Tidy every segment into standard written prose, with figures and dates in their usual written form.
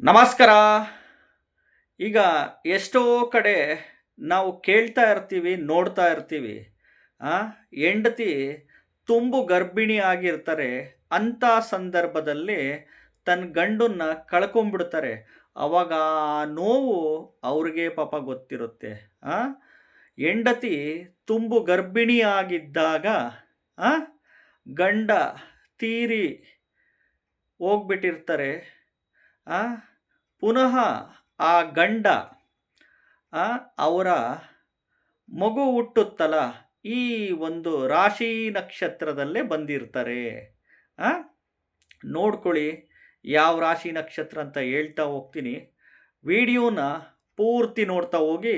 ನಮಸ್ಕಾರ. ಈಗ ಎಷ್ಟೋ ಕಡೆ ನಾವು ಕೇಳ್ತಾ ಇರ್ತೀವಿ, ನೋಡ್ತಾ ಇರ್ತೀವಿ. ಆ ಹೆಂಡತಿ ತುಂಬು ಗರ್ಭಿಣಿ ಆಗಿರ್ತಾರೆ. ಅಂಥ ಸಂದರ್ಭದಲ್ಲಿ ತನ್ನ ಗಂಡನ್ನ ಕಳ್ಕೊಂಡ್ಬಿಡ್ತಾರೆ. ಅವಾಗ ಆ ನೋವು ಅವ್ರಿಗೆ ಪಾಪ ಗೊತ್ತಿರುತ್ತೆ. ಆ ಹೆಂಡತಿ ತುಂಬು ಗರ್ಭಿಣಿ ಆಗಿದ್ದಾಗ ಆ ಗಂಡ ತೀರಿ ಹೋಗ್ಬಿಟ್ಟಿರ್ತಾರೆ. ಆ ಪುನಃ ಆ ಗಂಡ ಅವರ ಮಗು ಹುಟ್ಟುತ್ತಲ್ಲ, ಈ ಒಂದು ರಾಶಿ ನಕ್ಷತ್ರದಲ್ಲೇ ಬಂದಿರ್ತಾರೆ. ಆ ನೋಡ್ಕೊಳ್ಳಿ, ಯಾವ ರಾಶಿ ನಕ್ಷತ್ರ ಅಂತ ಹೇಳ್ತಾ ಹೋಗ್ತೀನಿ. ವಿಡಿಯೋನ ಪೂರ್ತಿ ನೋಡ್ತಾ ಹೋಗಿ.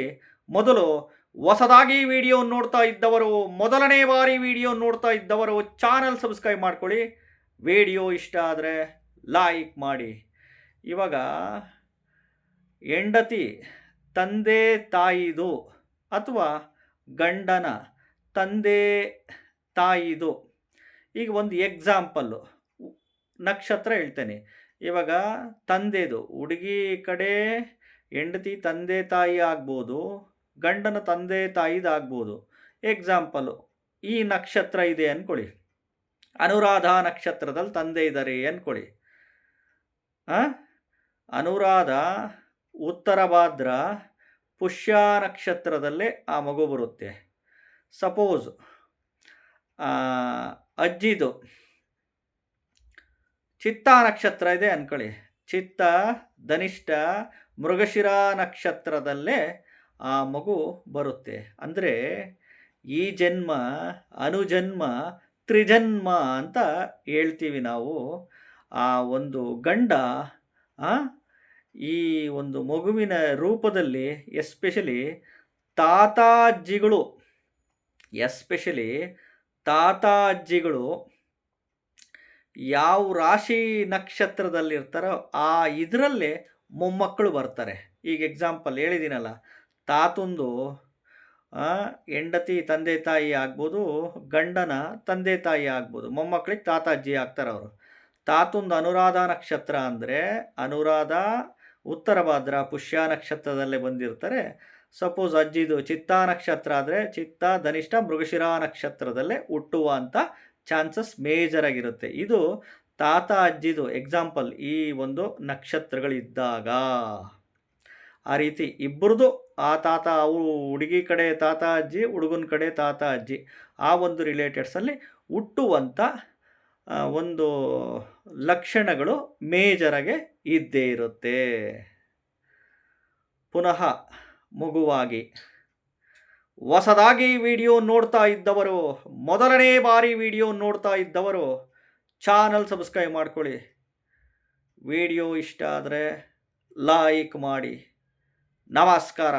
ಮೊದಲು ಹೊಸದಾಗಿ ವಿಡಿಯೋ ನೋಡ್ತಾ ಇದ್ದವರು, ಮೊದಲನೇ ಬಾರಿ ವಿಡಿಯೋ ನೋಡ್ತಾ ಇದ್ದವರು ಚಾನಲ್ ಸಬ್ಸ್ಕ್ರೈಬ್ ಮಾಡ್ಕೊಳ್ಳಿ. ವಿಡಿಯೋ ಇಷ್ಟ ಆದರೆ ಲೈಕ್ ಮಾಡಿ. ಇವಾಗ ಹೆಂಡತಿ ತಂದೆ ತಾಯಿದು ಅಥವಾ ಗಂಡನ ತಂದೆ ತಾಯಿದು, ಈಗ ಒಂದು ಎಕ್ಸಾಂಪಲ್ಲು ನಕ್ಷತ್ರ ಹೇಳ್ತೇನೆ. ಇವಾಗ ತಂದೆದು ಹುಡುಗಿ ಕಡೆ ಹೆಂಡತಿ ತಂದೆ ತಾಯಿ ಆಗ್ಬೋದು, ಗಂಡನ ತಂದೆ ತಾಯಿದಾಗ್ಬೋದು. ಎಕ್ಸಾಂಪಲ್ಲು ಈ ನಕ್ಷತ್ರ ಇದೆ ಅಂದ್ಕೊಳ್ಳಿ. ಅನುರಾಧ ನಕ್ಷತ್ರದಲ್ಲಿ ತಂದೆ ಇದ್ದಾರೆ ಅಂದ್ಕೊಳ್ಳಿ. ಅನುರಾಧ ಉತ್ತರ ಭಾದ್ರ ಪುಷ್ಯ ನಕ್ಷತ್ರದಲ್ಲೇ ಆ ಮಗು ಬರುತ್ತೆ. ಸಪೋಸ್ ಅಜ್ಜಿದು ಚಿತ್ತ ನಕ್ಷತ್ರ ಇದೆ ಅಂದ್ಕೊಳ್ಳಿ. ಚಿತ್ತ ಧನಿಷ್ಠ ಮೃಗಶಿರ ನಕ್ಷತ್ರದಲ್ಲೇ ಆ ಮಗು ಬರುತ್ತೆ. ಅಂದರೆ ಈ ಜನ್ಮ ಅನುಜನ್ಮ ತ್ರಿಜನ್ಮ ಅಂತ ಹೇಳ್ತೀವಿ ನಾವು. ಆ ಒಂದು ಗಂಡ ಈ ಒಂದು ಮಗುವಿನ ರೂಪದಲ್ಲಿ ಎಸ್ಪೆಷಲಿ ತಾತ ಅಜ್ಜಿಗಳು ಯಾವ ರಾಶಿ ನಕ್ಷತ್ರದಲ್ಲಿರ್ತಾರೋ ಆ ಇದರಲ್ಲೇ ಮೊಮ್ಮಕ್ಕಳು ಬರ್ತಾರೆ. ಈಗ ಎಕ್ಸಾಂಪಲ್ ಹೇಳಿದ್ದೀನಲ್ಲ, ತಾತಂದು ಹೆಂಡತಿ ತಂದೆ ತಾಯಿ ಆಗ್ಬೋದು, ಗಂಡನ ತಂದೆ ತಾಯಿ ಆಗ್ಬೋದು. ಮೊಮ್ಮಕ್ಕಳಿಗೆ ತಾತ ಅಜ್ಜಿ ಆಗ್ತಾರೆ ಅವರು. ತಾತಂದು ಅನುರಾಧ ನಕ್ಷತ್ರ ಅಂದರೆ ಅನುರಾಧ ಉತ್ತರ ಭಾದ್ರ ಪುಷ್ಯ ನಕ್ಷತ್ರದಲ್ಲೇ ಬಂದಿರ್ತಾರೆ. ಸಪೋಸ್ ಅಜ್ಜಿದು ಚಿತ್ತ ನಕ್ಷತ್ರ ಆದರೆ ಚಿತ್ತ ಧನಿಷ್ಠ ಮೃಗಶಿರ ನಕ್ಷತ್ರದಲ್ಲೇ ಹುಟ್ಟುವಂಥ ಚಾನ್ಸಸ್ ಮೇಜರ್ ಆಗಿರುತ್ತೆ. ಇದು ತಾತ ಅಜ್ಜಿದು ಎಕ್ಸಾಂಪಲ್. ಈ ಒಂದು ನಕ್ಷತ್ರಗಳಿದ್ದಾಗ ಆ ರೀತಿ ಇಬ್ಬರದು ಆ ತಾತ, ಅವರು ಹುಡುಗಿ ಕಡೆ ತಾತ ಅಜ್ಜಿ, ಹುಡುಗನ ಕಡೆ ತಾತ ಅಜ್ಜಿ, ಆ ಒಂದು ರಿಲೇಟೆಡ್ಸಲ್ಲಿ ಹುಟ್ಟುವಂಥ ಒಂದು ಲಕ್ಷಣಗಳು ಮೇಜರಾಗೆ ಇದ್ದೇ ಇರುತ್ತೆ. ಪುನಃ ಮಗುವಾಗಿ ಹೊಸದಾಗಿ ವಿಡಿಯೋ ನೋಡ್ತಾ ಇದ್ದವರು, ಮೊದಲನೇ ಬಾರಿ ವಿಡಿಯೋ ನೋಡ್ತಾ ಇದ್ದವರು ಚಾನಲ್ ಸಬ್ಸ್ಕ್ರೈಬ್ ಮಾಡ್ಕೊಳ್ಳಿ. ವಿಡಿಯೋ ಇಷ್ಟ ಆದರೆ ಲೈಕ್ ಮಾಡಿ. ನಮಸ್ಕಾರ.